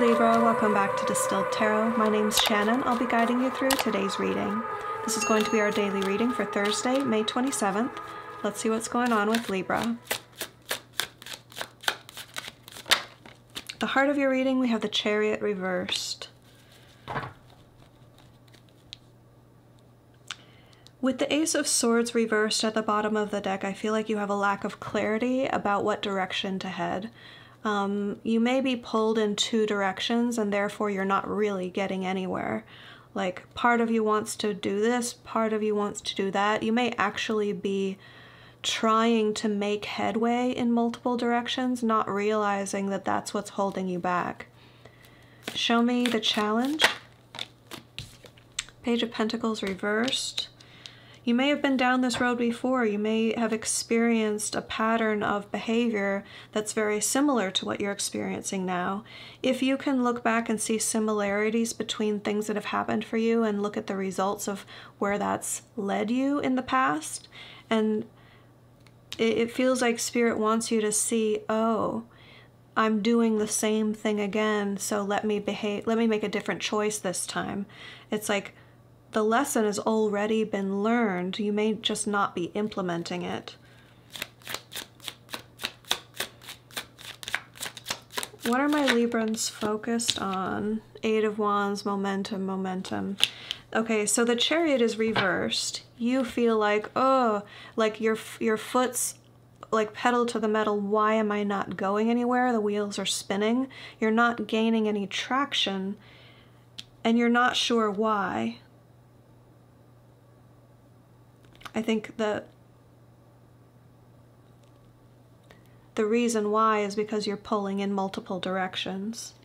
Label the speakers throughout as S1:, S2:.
S1: Libra, welcome back to Distilled Tarot. My name's Shannon. I'll be guiding you through today's reading. This is going to be our daily reading for Thursday, May 27th. Let's see what's going on with Libra. The heart of your reading, we have the Chariot reversed. With the Ace of Swords reversed at the bottom of the deck, I feel like you have a lack of clarity about what direction to head. You may be pulled in two directions and therefore you're not really getting anywhere. Like, part of you wants to do this, part of you wants to do that. You may actually be trying to make headway in multiple directions, not realizing that that's what's holding you back. Show me the challenge. Page of Pentacles reversed. You may have been down this road before. You may have experienced a pattern of behavior that's very similar to what you're experiencing now. If you can look back and see similarities between things that have happened for you and look at the results of where that's led you in the past, and it feels like Spirit wants you to see, oh, I'm doing the same thing again, so let me make a different choice this time. It's like, the lesson has already been learned. You may just not be implementing it. What are my Librans focused on? Eight of Wands, momentum, momentum. Okay, so the Chariot is reversed. You feel like, oh, like your foot's like pedal to the metal. Why am I not going anywhere? The wheels are spinning. You're not gaining any traction, and you're not sure why. I think that the reason why is because you're pulling in multiple directions.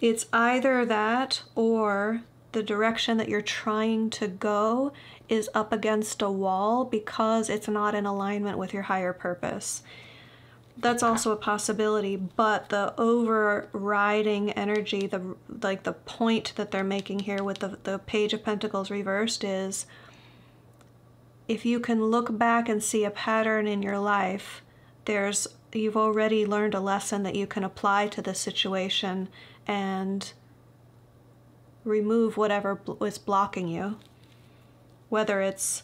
S1: It's either that or the direction that you're trying to go is up against a wall because it's not in alignment with your higher purpose. That's also a possibility, but the overriding energy, the point that they're making here with the Page of Pentacles reversed is, if you can look back and see a pattern in your life, you've already learned a lesson that you can apply to the situation and remove whatever is blocking you. Whether it's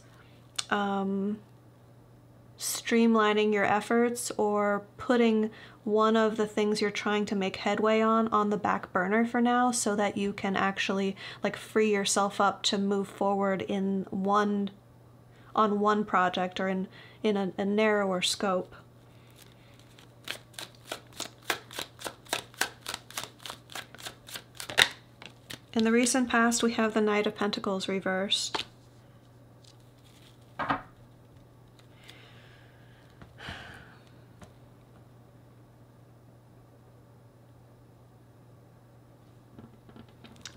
S1: streamlining your efforts or putting one of the things you're trying to make headway on the back burner for now, so that you can actually like free yourself up to move forward on one project or in a narrower scope. In the recent past, we have the Knight of Pentacles reversed.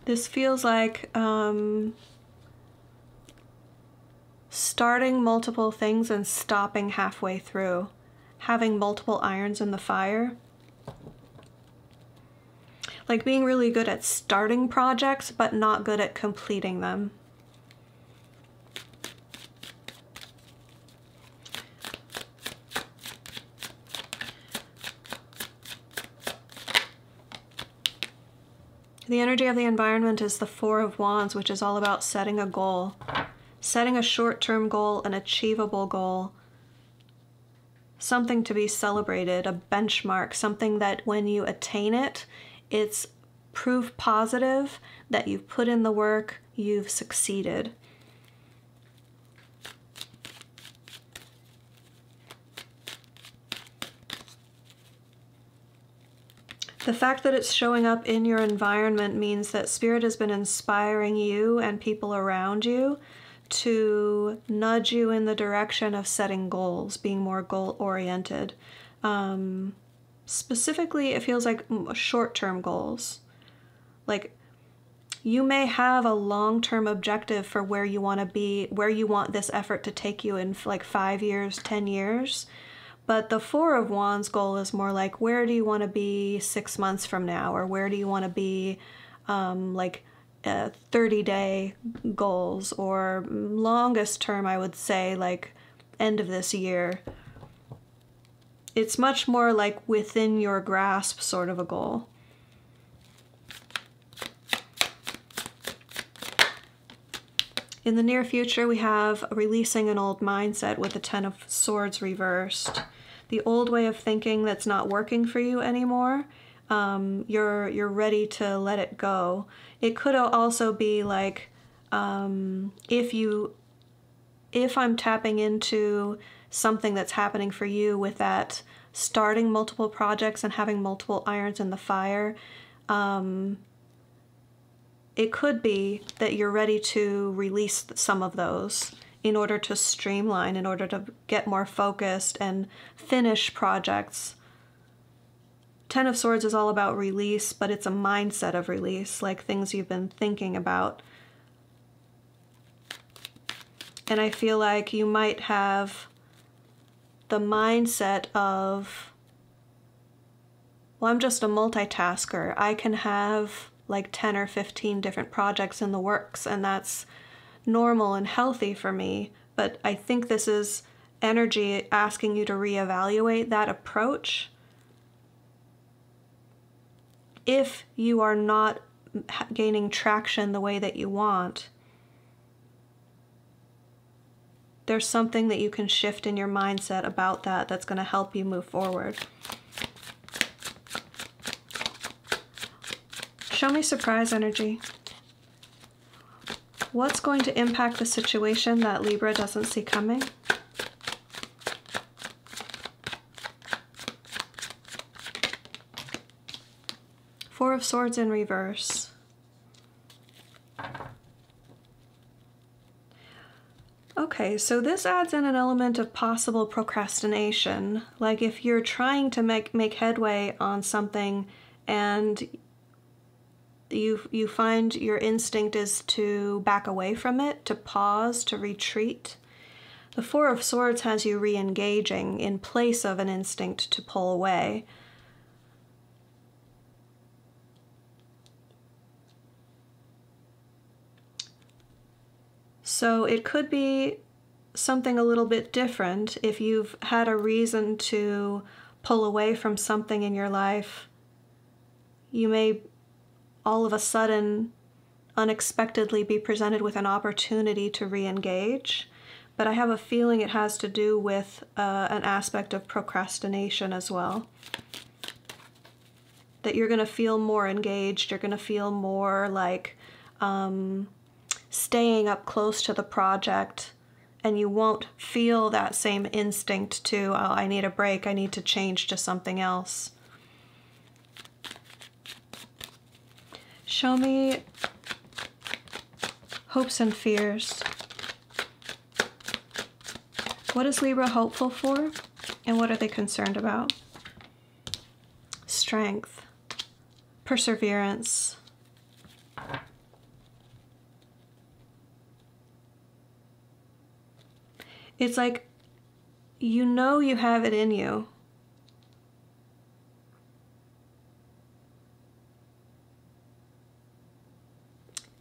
S1: This feels like starting multiple things and stopping halfway through, having multiple irons in the fire. Like being really good at starting projects, but not good at completing them. The energy of the environment is the Four of Wands, which is all about setting a goal. Setting a short-term goal, an achievable goal. Something to be celebrated, a benchmark, something that when you attain it, it's proof positive that you've put in the work, you've succeeded. The fact that it's showing up in your environment means that Spirit has been inspiring you and people around you to nudge you in the direction of setting goals, being more goal-oriented. Specifically, it feels like short-term goals. Like, you may have a long-term objective for where you want to be, where you want this effort to take you in like 5 years, 10 years. But the Four of Wands goal is more like, where do you want to be 6 months from now? Or where do you want to be 30-day goals? Or longest term, I would say, like end of this year. it's much more like within your grasp sort of a goal. In the near future, we have releasing an old mindset with the Ten of Swords reversed. The old way of thinking that's not working for you anymore, you're ready to let it go. It could also be like, if I'm tapping into something that's happening for you with that starting multiple projects and having multiple irons in the fire, it could be that you're ready to release some of those in order to streamline, in order to get more focused and finish projects. Ten of Swords is all about release, but it's a mindset of release, like things you've been thinking about. And I feel like you might have the mindset of, well, I'm just a multitasker. I can have like 10 or 15 different projects in the works, and that's normal and healthy for me. But I think this is energy asking you to reevaluate that approach if you are not gaining traction the way that you want. There's something that you can shift in your mindset about that that's going to help you move forward. Show me surprise energy. What's going to impact the situation that Libra doesn't see coming? Four of Swords in reverse. Okay, so this adds in an element of possible procrastination. Like if you're trying to make headway on something and you find your instinct is to back away from it, to pause, to retreat. The Four of Swords has you re-engaging in place of an instinct to pull away. So it could be something a little bit different if you've had a reason to pull away from something in your life. You may all of a sudden unexpectedly be presented with an opportunity to re-engage, but I have a feeling it has to do with an aspect of procrastination as well. That you're going to feel more engaged, you're going to feel more like staying up close to the project, and you won't feel that same instinct to, oh, I need a break, I need to change to something else. Show me hopes and fears. What is Libra hopeful for, and what are they concerned about? Strength, perseverance. It's like you know you have it in you.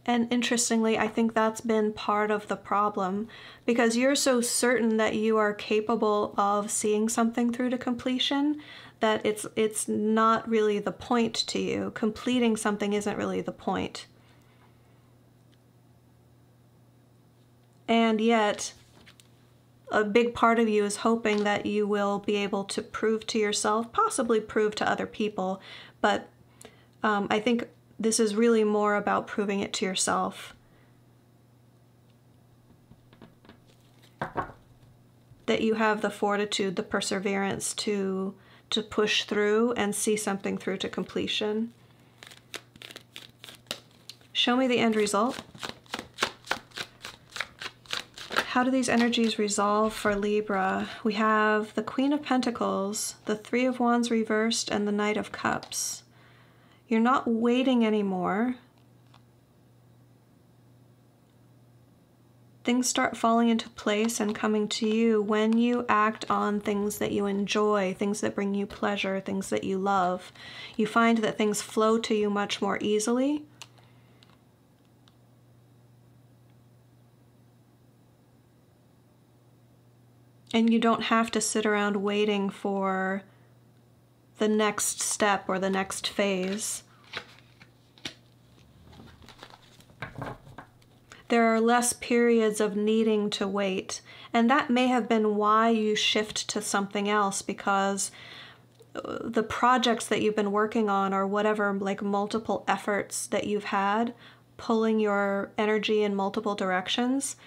S1: And interestingly, I think that's been part of the problem, because you're so certain that you are capable of seeing something through to completion that it's not really the point to you. Completing something isn't really the point. And yet, a big part of you is hoping that you will be able to prove to yourself, possibly prove to other people, but I think this is really more about proving it to yourself. That you have the fortitude, the perseverance to push through and see something through to completion. Show me the end result. How do these energies resolve for Libra? We have the Queen of Pentacles, the Three of Wands reversed, and the Knight of Cups. You're not waiting anymore. Things start falling into place and coming to you when you act on things that you enjoy, things that bring you pleasure, things that you love. You find that things flow to you much more easily. And you don't have to sit around waiting for the next step or the next phase. There are less periods of needing to wait, and that may have been why you shift to something else, because the projects that you've been working on, or whatever, like multiple efforts that you've had pulling your energy in multiple directions,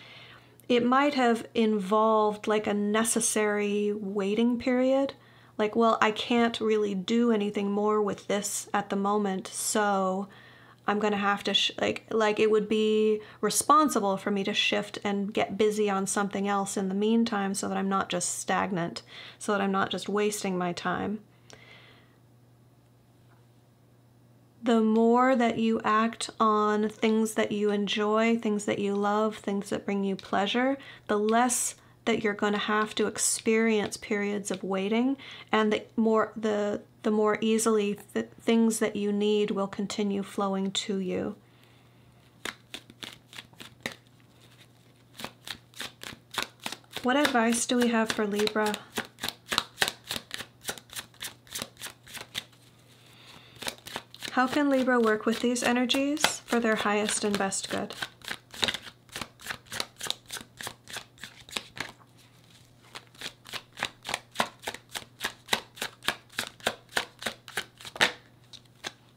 S1: it might have involved like a necessary waiting period. Like, well, I can't really do anything more with this at the moment, so I'm going to have to, like it would be responsible for me to shift and get busy on something else in the meantime, so that I'm not just stagnant, so that I'm not just wasting my time. The more that you act on things that you enjoy, things that you love, things that bring you pleasure, the less that you're going to have to experience periods of waiting, and the more easily things that you need will continue flowing to you. What advice do we have for Libra? How can Libra work with these energies for their highest and best good?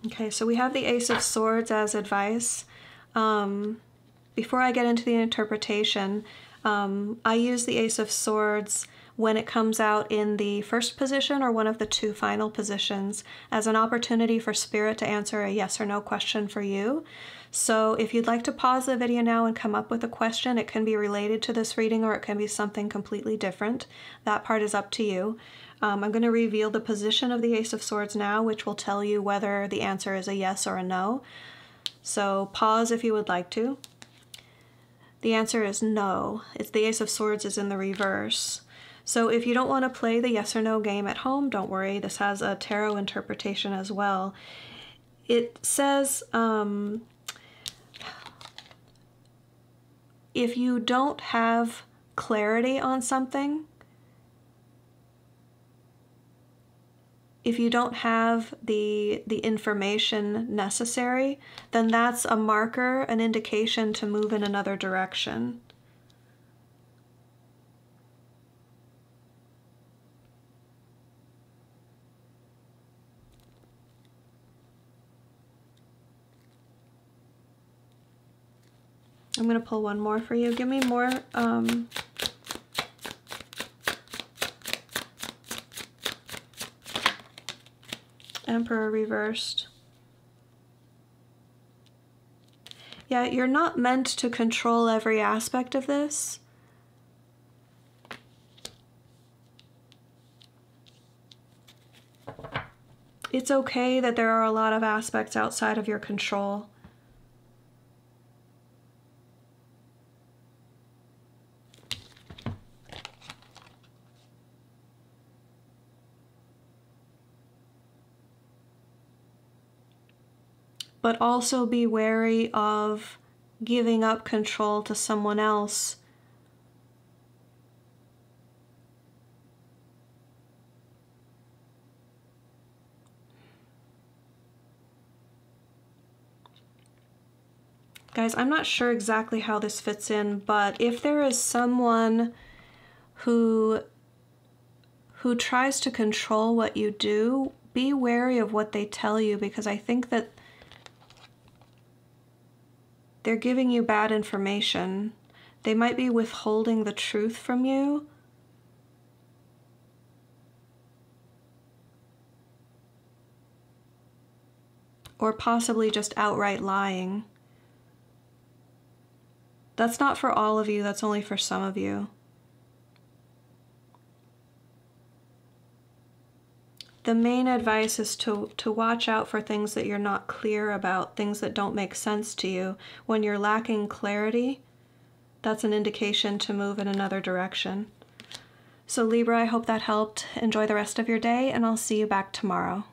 S1: Okay, so we have the Ace of Swords as advice. Before I get into the interpretation, I use the Ace of Swords when it comes out in the first position or one of the two final positions as an opportunity for Spirit to answer a yes or no question for you. So if you'd like to pause the video now and come up with a question, it can be related to this reading or it can be something completely different. That part is up to you. I'm going to reveal the position of the Ace of Swords now, which will tell you whether the answer is a yes or a no. So pause if you would like to. The answer is no. It's the Ace of Swords is in the reverse. So if you don't want to play the yes or no game at home, don't worry. This has a tarot interpretation as well. It says, if you don't have clarity on something, if you don't have the information necessary, then that's a marker, an indication to move in another direction. I'm going to pull one more for you. Give me more. Emperor reversed. Yeah, you're not meant to control every aspect of this. It's okay that there are a lot of aspects outside of your control. But also be wary of giving up control to someone else. Guys, I'm not sure exactly how this fits in, but if there is someone who tries to control what you do, be wary of what they tell you, because I think that they're giving you bad information. They might be withholding the truth from you. Or possibly just outright lying. That's not for all of you, that's only for some of you. The main advice is to watch out for things that you're not clear about, things that don't make sense to you. When you're lacking clarity, that's an indication to move in another direction. So Libra, I hope that helped. Enjoy the rest of your day, and I'll see you back tomorrow.